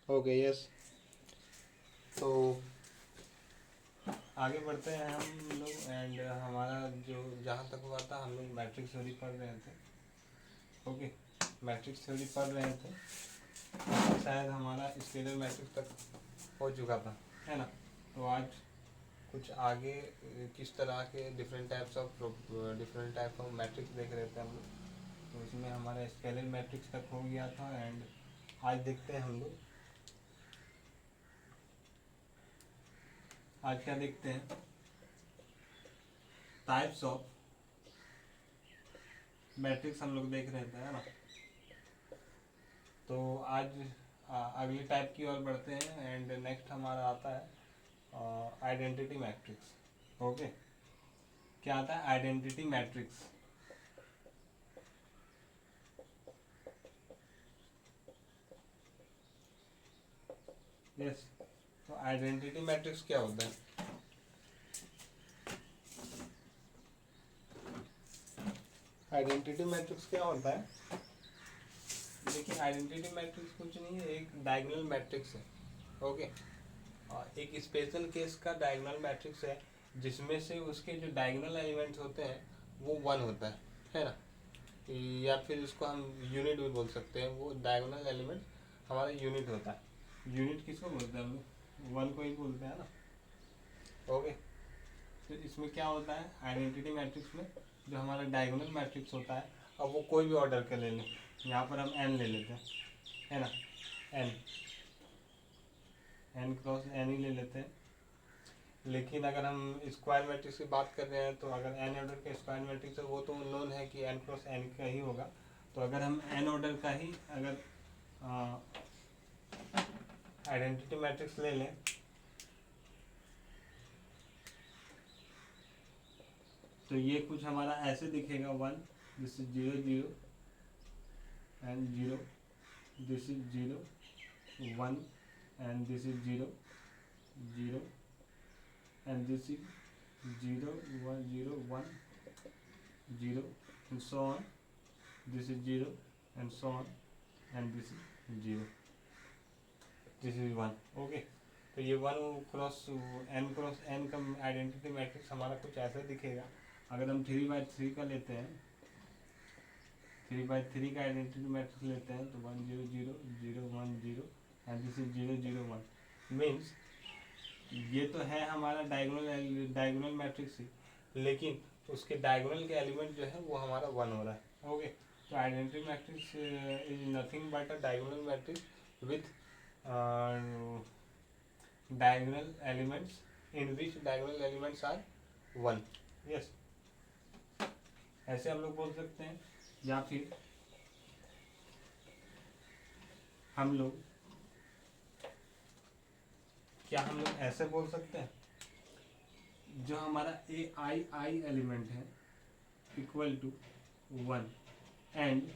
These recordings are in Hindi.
Okay yes. तो आगे बढ़ते हैं हम लोग। एंड हमारा जो जहाँ तक हुआ था, हम लोग मैट्रिक्स थ्योरी पढ़ रहे थे। ओके, मैट्रिक्स थ्योरी पढ़ रहे थे, शायद हमारा स्केलर मैट्रिक्स तक हो चुका था, है ना। तो आज कुछ आगे किस तरह के डिफरेंट टाइप ऑफ मैट्रिक्स देख रहे थे हम लोग। तो उसमें हमारा स्केलर मैट्रिक्स तक हो गया था। एंड आज देखते हैं हम लोग, आज क्या देखते हैं, टाइप्स ऑफ मैट्रिक्स हम लोग देख रहे थे, है ना। तो आज अगली टाइप की ओर बढ़ते हैं। एंड नेक्स्ट हमारा आता है आइडेंटिटी मैट्रिक्स। ओके, क्या आता है, आइडेंटिटी मैट्रिक्स। यस, तो आइडेंटिटी मैट्रिक्स क्या होता है? आइडेंटिटी मैट्रिक्स क्या होता है? देखिए, आइडेंटिटी मैट्रिक्स कुछ नहीं है, एक डायगोनल मैट्रिक्स है। ओके, और एक स्पेशल केस का डायगोनल मैट्रिक्स है, जिसमें से उसके जो डायगोनल एलिमेंट्स होते हैं वो वन होता है ना। या फिर इसको हम यूनिट भी बोल सकते हैं। वो डायगोनल एलिमेंट हमारा यूनिट होता है। यूनिट किसको बोलते हैं हम लोग? वन को ही बोलते हैं ना। ओके, तो इसमें क्या होता है, आइडेंटिटी मैट्रिक्स में जो हमारा डायगोनल मैट्रिक्स होता है, अब वो कोई भी ऑर्डर का ले लें। यहाँ पर हम एन ले लेते हैं, है ना। एन एन क्रॉस एन ही ले लेते हैं। लेकिन अगर हम स्क्वायर मैट्रिक्स की बात कर रहे हैं, तो अगर एन ऑर्डर का स्क्वायर मैट्रिक्स है, वो तो नोन है कि एन क्रॉस एन का ही होगा। तो अगर हम एन ऑर्डर का ही अगर आइडेंटिटी मैट्रिक्स ले लें, तो ये कुछ हमारा ऐसे दिखेगा, one, this is zero zero and zero, this is zero one and this is zero zero and this is zero one zero one zero and so on. This is zero and so on, and this is zero. This is one. Okay. तो ये वन क्रॉस एन का आइडेंटिटी मैट्रिक्स हमारा कुछ ऐसा दिखेगा। अगर हम 3/3 का लेते हैं, 3/3 का आइडेंटिटी मैट्रिक्स लेते हैं, तो 1 0 0 0 1 0 एंड दिस इज 0 0 1। मीन्स ये तो है हमारा डायगोनल मैट्रिक्स ही, लेकिन उसके डायगोनल के एलिमेंट जो है वो हमारा वन हो रहा है। ओके, तो identity matrix is nothing but a diagonal matrix with diagonal elements in which diagonal elements are 1. yes, ऐसे हम लोग बोल सकते हैं। या फिर हम लोग हम लोग ऐसे बोल सकते हैं, जो हमारा ए आई एलिमेंट है इक्वल टू 1 एंड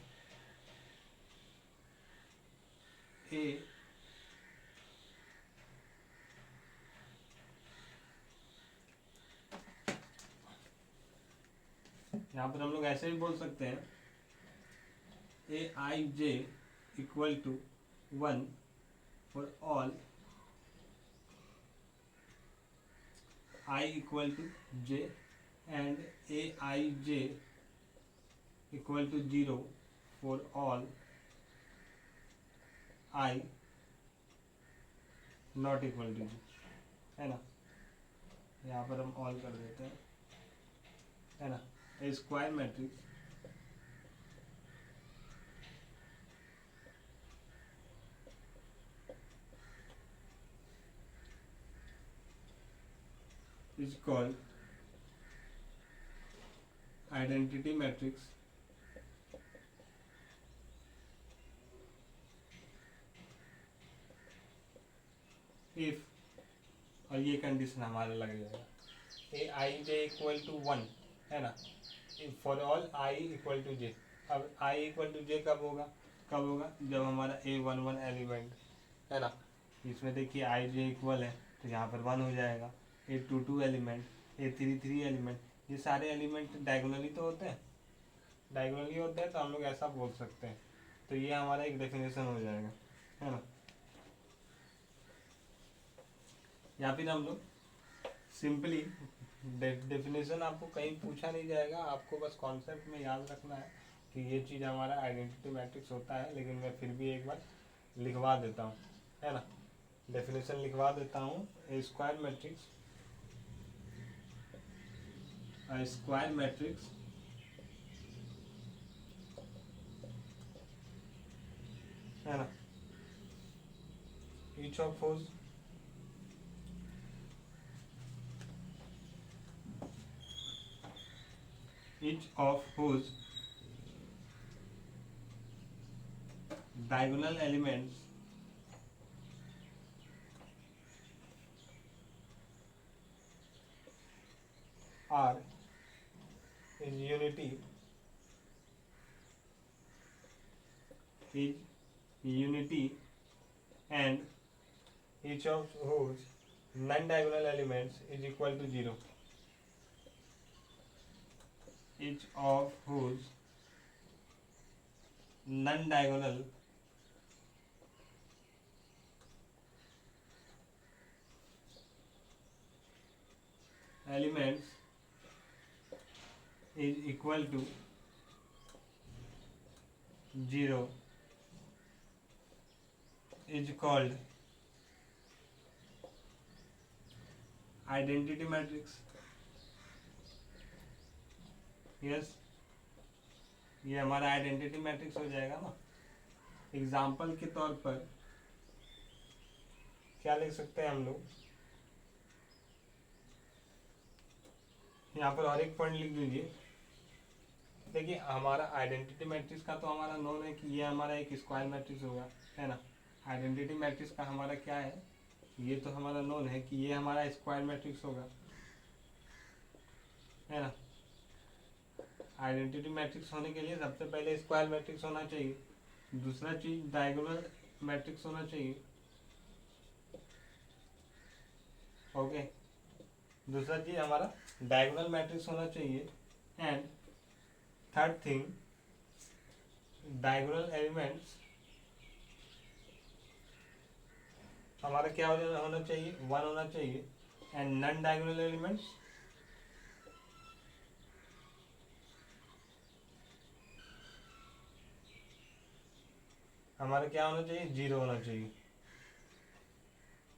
ए यहाँ पर हम लोग ऐसे भी बोल सकते हैं, a i j equal to 1 for all I equal to j and aij equal to 0 for all I not equal to j, है ना। यहाँ पर हम ऑल कर देते हैं, है ना। A square matrix is called identity matrix if, और ये कंडीशन हमारा लग जाएगा, ए आई जे इक्वल टू 1, है ना, for all i equal to j. अब आई इक्वल टू जे कब होगा, जब हमारा A11 एलिमेंट, है ना, इसमें देखिए आई जे इक्वल है, तो यहाँ पर 1 हो जाएगा। A22 एलिमेंट, A33 एलिमेंट, ये सारे एलिमेंट डायगोनली तो होते हैं, तो हम लोग ऐसा बोल सकते हैं। तो ये हमारा एक डेफिनेशन हो जाएगा, है ना। या फिर हम लोग सिंपली डेफिनेशन आपको कहीं पूछा नहीं जाएगा, आपको बस कॉन्सेप्ट में याद रखना है कि ये चीज़ हमारा आइडेंटिटी मैट्रिक्स होता है, लेकिन मैं फिर भी एक बार लिखवा देता हूँ, है ना। डेफिनेशन लिखवा देता हूँ। A square matrix, a square matrix है ना, each of whose diagonal elements are is unity and each of whose non-diagonal elements is equal to 0. Each of whose non-diagonal elements is equal to 0 is called identity matrix. Yes, ये हमारा आइडेंटिटी मैट्रिक्स हो जाएगा ना। एग्जाम्पल के तौर पर क्या लिख सकते हैं हम लोग, यहाँ पर और एक पॉइंट लिख दीजिए। देखिए हमारा आइडेंटिटी मैट्रिक्स का तो हमारा नोन है कि ये हमारा एक स्क्वायर मैट्रिक्स होगा, है ना। आइडेंटिटी मैट्रिक्स का हमारा क्या है, ये तो हमारा नोन है कि ये हमारा स्क्वायर मैट्रिक्स होगा, है ना। आइडेंटिटी मैट्रिक्स होने के लिए सबसे पहले स्क्वायर मैट्रिक्स होना चाहिए, दूसरा चीज डायगोनल मैट्रिक्स होना चाहिए, ओके। दूसरा चीज हमारा डायगोनल मैट्रिक्स होना चाहिए and third thing diagonal elements हमारा क्या होना चाहिए, 1 होना चाहिए एंड नॉन डायगोनल एलिमेंट्स हमारा क्या होना चाहिए, 0 होना चाहिए।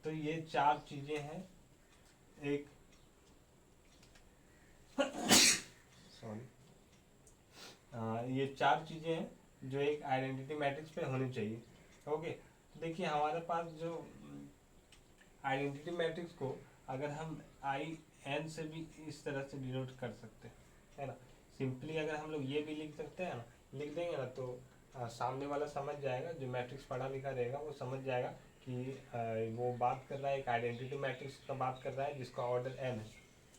तो ये 4 चीजें हैं एक सॉरी ये 4 चीजें हैं जो एक आइडेंटिटी मैट्रिक्स पे होनी चाहिए, ओके। देखिए हमारे पास जो आइडेंटिटी मैट्रिक्स को अगर हम IN से भी इस तरह से डिनोट कर सकते हैं, है ना। सिंपली अगर हम लोग ये भी लिख सकते हैं ना, लिख देंगे ना, तो सामने वाला समझ जाएगा, जो मैट्रिक्स पढ़ा लिखा रहेगा वो समझ जाएगा कि वो बात कर रहा है एक आइडेंटिटी मैट्रिक्स का बात कर रहा है जिसका ऑर्डर n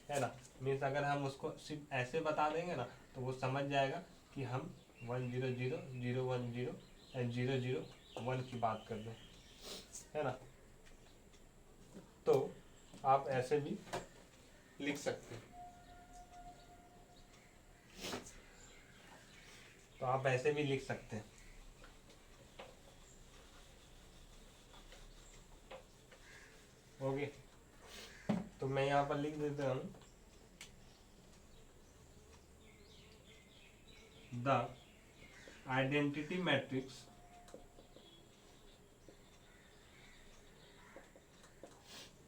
है ना। मीन्स अगर हम उसको सिर्फ ऐसे बता देंगे ना तो वो समझ जाएगा कि हम 1 0 0 0 1 0 एंड 0 0 1 की बात कर रहे हैं, है ना। तो आप ऐसे भी लिख सकते हैं, तो आप ऐसे भी लिख सकते हैं, ओके। तो मैं यहाँ पर लिख देता हूँ the identity matrix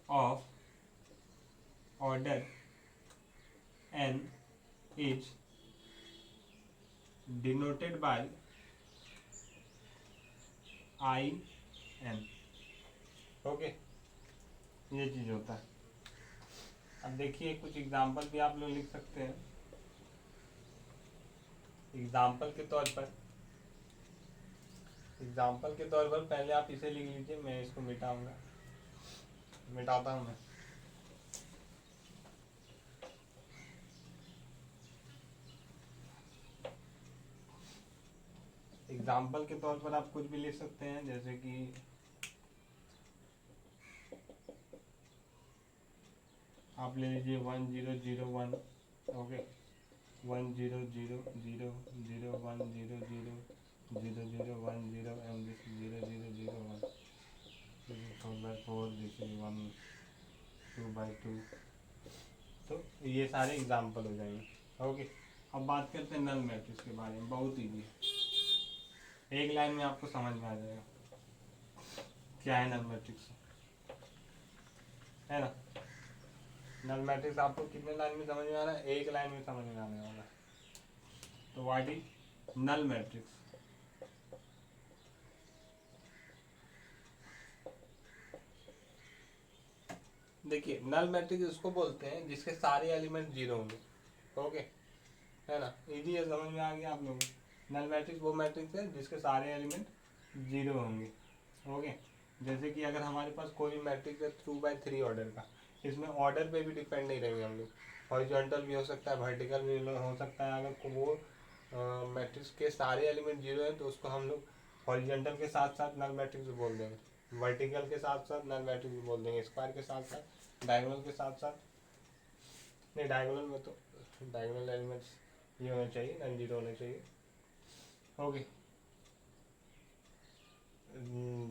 of order n is denoted by IN, okay. ये चीज होता है। अब देखिए कुछ एग्जाम्पल भी आप लोग लिख सकते हैं। एग्जाम्पल के तौर पर पहले आप इसे लिख लीजिए, मैं इसको मिटाता हूँ मैं। एग्जाम्पल के तौर पर आप कुछ भी लिख सकते हैं, जैसे कि आप ले लीजिए 1 0 0 1, okay. 1 0 0 0 0 1 0 0 0 0 1 0 and this 0 0 0 1. This is 4 by 4. This is 1 2/2। तो ये सारे एग्जाम्पल हो जाएंगे। ओके, अब बात करते हैं नल मैट्रिक्स के बारे में। बहुत ईजी है, एक लाइन में आपको समझ में आ जाएगा क्या है नल मैट्रिक्स, है ना। नल मैट्रिक्स आपको कितने लाइन में समझ में आ रहा है? एक लाइन में समझ में आने वाला है। तो व्हाट इज नल मैट्रिक्स? देखिए, नल मैट्रिक्स उसको बोलते हैं जिसके सारे एलिमेंट जीरो होंगे। ओके, है ना, इजी है, समझ में आ गया आप लोगों को। नल मैट्रिक्स वो मैट्रिक्स है जिसके सारे एलिमेंट जीरो होंगे। ओके, जैसे कि अगर हमारे पास कोई भी मैट्रिक्स है 2/3 ऑर्डर का, इसमें ऑर्डर पे भी डिपेंड नहीं रहेंगे हम लोग, हॉरिजॉन्टल भी हो सकता है, वर्टिकल भी हो सकता है। अगर वो मैट्रिक्स के सारे एलिमेंट जीरो हैं तो उसको हम लोग हॉरिजॉन्टल के साथ साथ नल मैट्रिक्स बोल देंगे, वर्टिकल के साथ साथ नल मैट्रिक्स बोल देंगे, स्क्वायर के साथ साथ, डायगोनल के साथ साथ, नहीं डायगोनल में तो डायगोनल एलिमेंट्स ये होने चाहिए, नॉन जीरो होने चाहिए। ओके,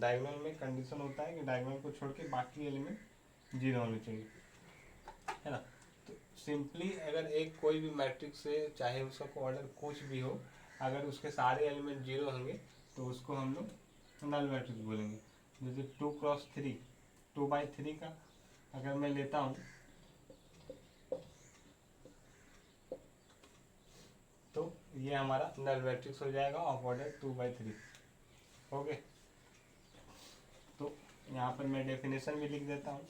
डायगोनल में कंडीशन होता है कि डायगोनल को छोड़ के बाकी एलिमेंट जीरो होने चाहिए, है ना। तो सिंपली अगर एक कोई भी मैट्रिक्स से, चाहे उसका ऑर्डर कुछ भी हो, अगर उसके सारे एलिमेंट जीरो होंगे तो उसको हम लोग नल मैट्रिक्स बोलेंगे। जैसे 2×3, 2/3 का अगर मैं लेता हूँ तो ये हमारा नल मैट्रिक्स हो जाएगा ऑफ ऑर्डर 2/3। ओके, तो यहाँ पर मैं डेफिनेशन भी लिख देता हूँ।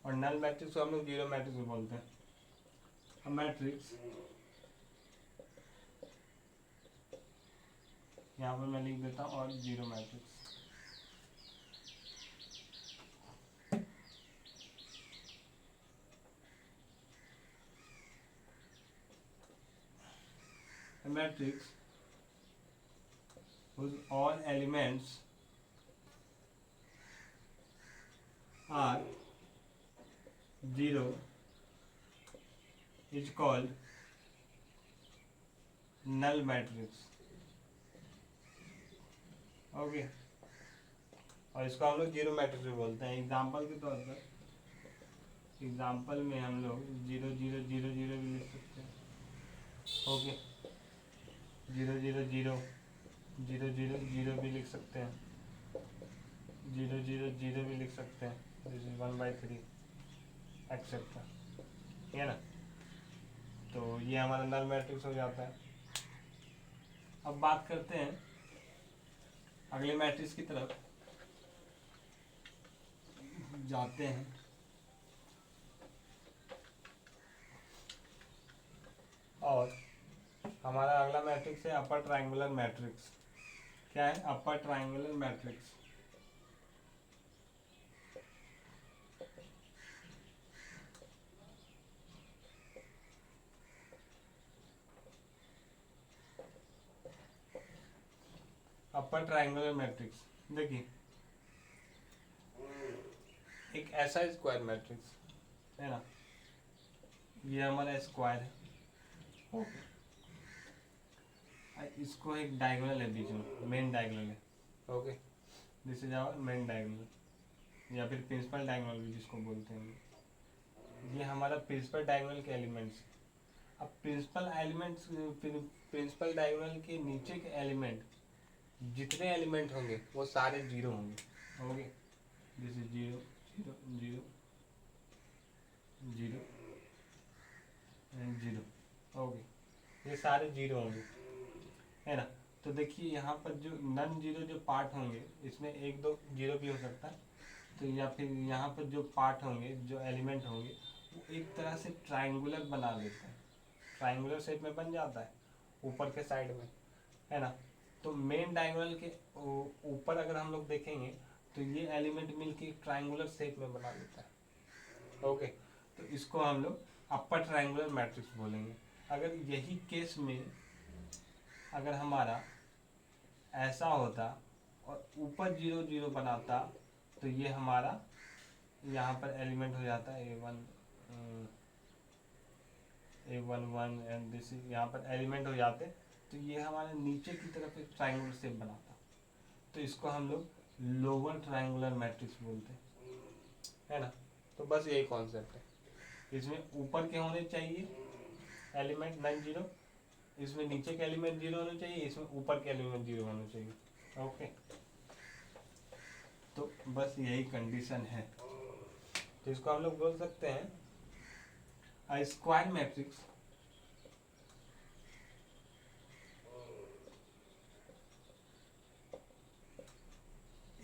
और नल मैट्रिक्स को हम लोग जीरो मैट्रिक्स भी बोलते हैं। मैट्रिक्स यहाँ पर मैं लिख देता हूँ और zero matrix. Matrix whose all elements are zero is called null matrix। Okay, और इसको हम लोग जीरो मैट्रिक्स भी बोलते हैं। एग्जाम्पल के तौर पर, एग्जाम्पल में हम लोग 0 0 0 0 भी लिख सकते हैं। ओके, 0 0 0 0 0 0 भी लिख सकते हैं, 0 0 0 भी लिख सकते हैं, दिस इज 1/3 एक्सेट्रा, है ना। तो ये हमारा नल मैट्रिक्स हो जाता है। अब बात करते हैं अगले मैट्रिक्स की तरफ जाते हैं। और हमारा अगला मैट्रिक्स है अपर ट्रायंगुलर मैट्रिक्स। क्या है? अपर ट्रायंगुलर मैट्रिक्स। अपर ट्रायंगुलर मैट्रिक्स, देखिए एक ऐसा स्क्वायर मैट्रिक्स है ना, ये हमारा स्क्वायर है। ओके, इसको एक डायगोनल है बीच में, मेन डायगोनल है। Okay, this is our main diagonal या फिर प्रिंसिपल डायगोनल भी जिसको बोलते हैं। ये हमारा प्रिंसिपल डायगोनल के एलिमेंट्स। अब प्रिंसिपल एलिमेंट्स, प्रिंसिपल डायगोनल के नीचे के एलिमेंट, जितने एलिमेंट होंगे वो सारे जीरो होंगे। Okay, this is 0 0 0 0 and 0। Okay, ये सारे जीरो होंगे, है ना। तो देखिए यहाँ पर जो नन जीरो जो पार्ट होंगे, इसमें एक दो जीरो भी हो सकता है, तो या फिर यहाँ पर जो पार्ट होंगे, जो एलिमेंट होंगे, वो एक तरह से ट्राइंगुलर बना देते हैं, ट्राइंगुलर शेप में बन जाता है ऊपर के साइड में, है ना। तो मेन डायगोनल के ऊपर अगर हम लोग देखेंगे तो ये एलिमेंट मिलके ट्राइंगुलर शेप में बना देता है। ओके, तो इसको हम लोग अपर ट्राइंगुलर मैट्रिक्स बोलेंगे। अगर यही केस में अगर हमारा ऐसा होता और ऊपर 0 0 बनाता, तो ये हमारा यहाँ पर एलिमेंट हो जाता है A11 एंड दिस यहाँ पर एलिमेंट हो जाते, तो ये हमारे नीचे की तरफ एक ट्राइंगुलर शेप बनाता। तो इसको हम लोग लोअर ट्रायंगुलर मैट्रिक्स बोलते हैं, है ना। तो बस यही कॉन्सेप्ट है, इसमें ऊपर के होने चाहिए एलिमेंट नॉन जीरो, इसमें नीचे के एलिमेंट जीरो होने चाहिए, इसमें ऊपर के एलिमेंट जीरो होने चाहिए। ओके, तो बस यही कंडीशन है। तो इसको हम लोग बोल सकते हैं अ स्क्वायर मैट्रिक्स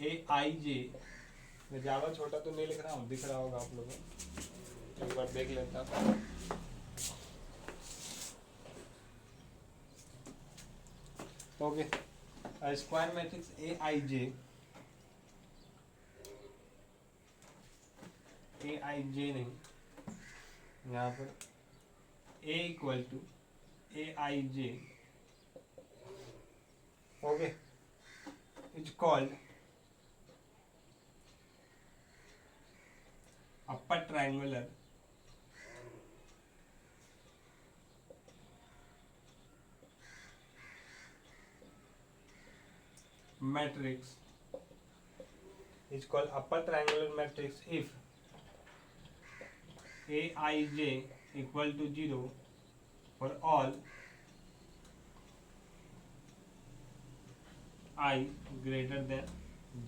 AIJ, मैं ज़्यादा छोटा तो नहीं लिख रहा हूँ, दिख रहा होगा आप लोगों को, एक बार देख लेता हूँ। ओके, स्क्वायर मैट्रिक्स AIJ नहीं, यहाँ पर A equal to AIJ, okay, is called upper triangular matrix, is called upper triangular matrix if Aij equal to 0 for all I greater than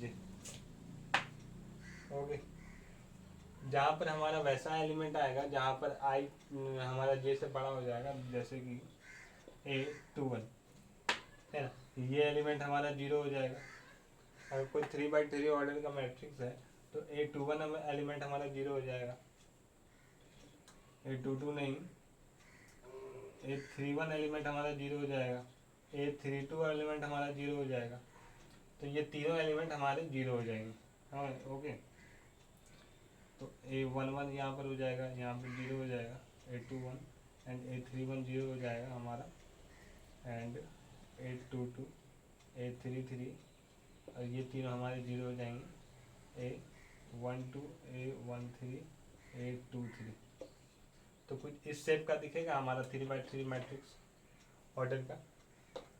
j। Okay, जहाँ पर हमारा वैसा एलिमेंट आएगा जहाँ पर I हमारा j से बड़ा हो जाएगा, जैसे कि A21 है ना, ये एलिमेंट हमारा 0 हो जाएगा। अगर कोई 3/3 ऑर्डर का मैट्रिक्स है तो A21 एलिमेंट हमारा 0 हो जाएगा, A22 नहीं, A31 एलिमेंट हमारा 0 हो जाएगा, A32 एलिमेंट हमारा 0 हो जाएगा। तो ये तीनों एलिमेंट हमारे 0 हो जाएंगे। हाँ, ओके, तो A11 यहाँ पर हो जाएगा, यहाँ पर 0 हो जाएगा, A21 एंड A31 0 हो जाएगा हमारा, एंड A22 A33, और ये तीनों हमारे 0 हो जाएंगे, A12 A13 A23। तो कुछ इस शेप का दिखेगा हमारा 3/3 मैट्रिक्स ऑर्डर का।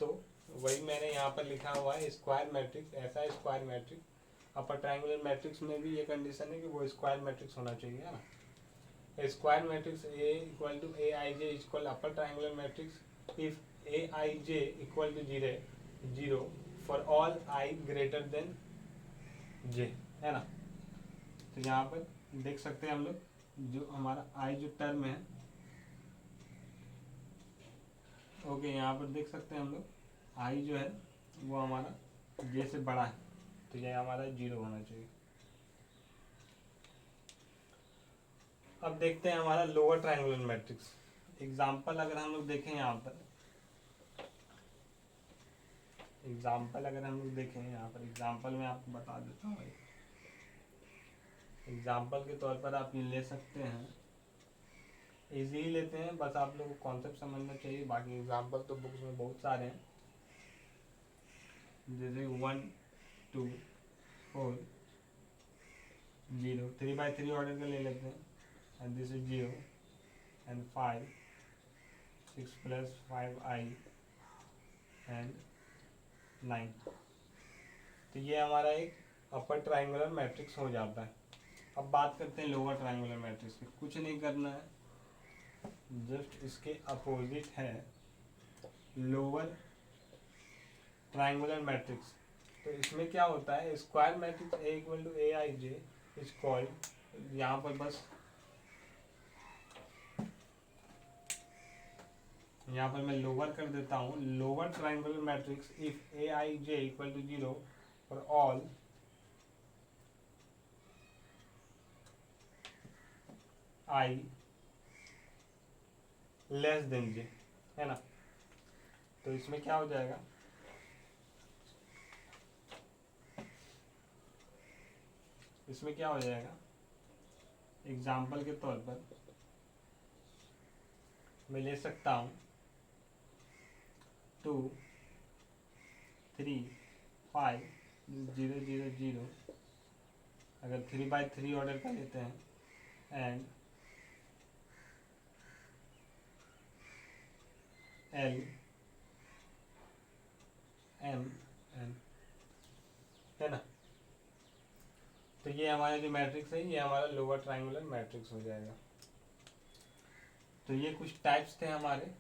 तो वही मैंने यहाँ पर लिखा हुआ है स्क्वायर मैट्रिक्स, ऐसा स्क्वायर मैट्रिक्स। अपर ट्रायंगुलर मैट्रिक्स में भी ये कंडीशन है कि वो स्क्वायर मैट्रिक्स होना चाहिए, है ना। Square matrix A equal to AIJ is called upper triangular matrix if AIJ equal to 0 for all I greater than J, है ना। तो यहाँ पर देख सकते हैं हम लोग, जो हमारा I जो टर्म है, ओके, यहाँ पर देख सकते हैं हम लोग I जो है वो हमारा J से बड़ा है, तो ये हमारा 0 होना चाहिए। अब देखते हैं हमारा लोअर ट्रायंगुलर मैट्रिक्स एग्जाम्पल। अगर हम लोग देखें यहाँ पर एग्जाम्पल, अगर हम लोग देखें यहाँ पर एग्जाम्पल में आपको बता देता हूँ। एग्जाम्पल के तौर पर आप ये ले सकते हैं, इजी ही लेते हैं, बस आप लोग को कॉन्सेप्ट समझना चाहिए। बाकी एग्जाम्पल तो बुक्स में बहुत सारे हैं, जैसे 1 2 4 0, 3/3 ऑर्डर का ले लेते हैं, and this is 0 and 5 6 + 5I and 9। तो ये हमारा एक अपर ट्रायंगुलर मैट्रिक्स हो जाता है। अब बात करते हैं लोअर ट्रायंगुलर मैट्रिक्स की। कुछ नहीं करना है, जस्ट इसके अपोजिट है लोअर ट्रायंगुलर मैट्रिक्स। तो इसमें क्या होता है, square matrix A equal to AIJ is called, यहाँ पर बस यहाँ पर मैं लोअर कर देता हूँ, lower triangular matrix if AIJ equal to 0 for all I less than J, है ना। तो इसमें क्या हो जाएगा, इसमें क्या हो जाएगा, एग्जाम्पल के तौर पर मैं ले सकता हूँ 2 3 5 0 0 0, अगर 3/3 ऑर्डर का लेते हैं, एंड L M N, है ना। ये हमारा जो मैट्रिक्स है ये हमारा लोअर ट्राइंगुलर मैट्रिक्स हो जाएगा। तो ये कुछ टाइप्स थे हमारे।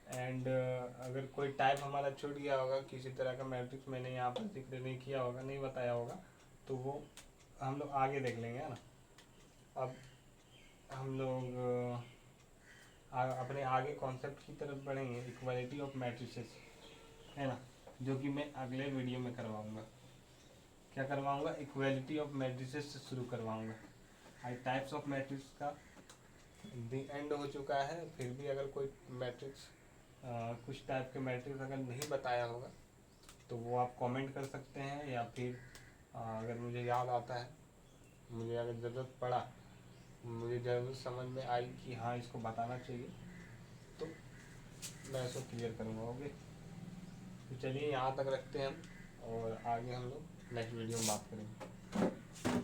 एंड अगर कोई टाइप हमारा छूट गया होगा, किसी तरह का मैट्रिक्स मैंने यहाँ पर जिक्र नहीं किया होगा, नहीं बताया होगा, तो वो हम लोग आगे देख लेंगे, है ना। अब हम लोग अपने आगे कॉन्सेप्ट की तरफ बढ़ेंगे, इक्वालिटी ऑफ मैट्रिसेस, है ना, जो कि मैं अगले वीडियो में करवाऊँगा। क्या करवाऊँगा? इक्वालिटी ऑफ मैट्रिसेस से शुरू करवाऊँगा। आई टाइप्स ऑफ मैट्रिक्स का एंड हो चुका है, फिर भी अगर कोई मैट्रिक्स कुछ टाइप के मैट्रिक्स अगर नहीं बताया होगा तो वो आप कमेंट कर सकते हैं, या फिर अगर मुझे याद आता है, मुझे अगर ज़रूरत पड़ा, मुझे ज़रूर समझ में आई कि हाँ इसको बताना चाहिए, तो मैं इसको क्लियर करूँगा। ओके, तो चलिए यहाँ तक रखते हैं हम, और आगे हम लोग नेक्स्ट वीडियो में बात करेंगे।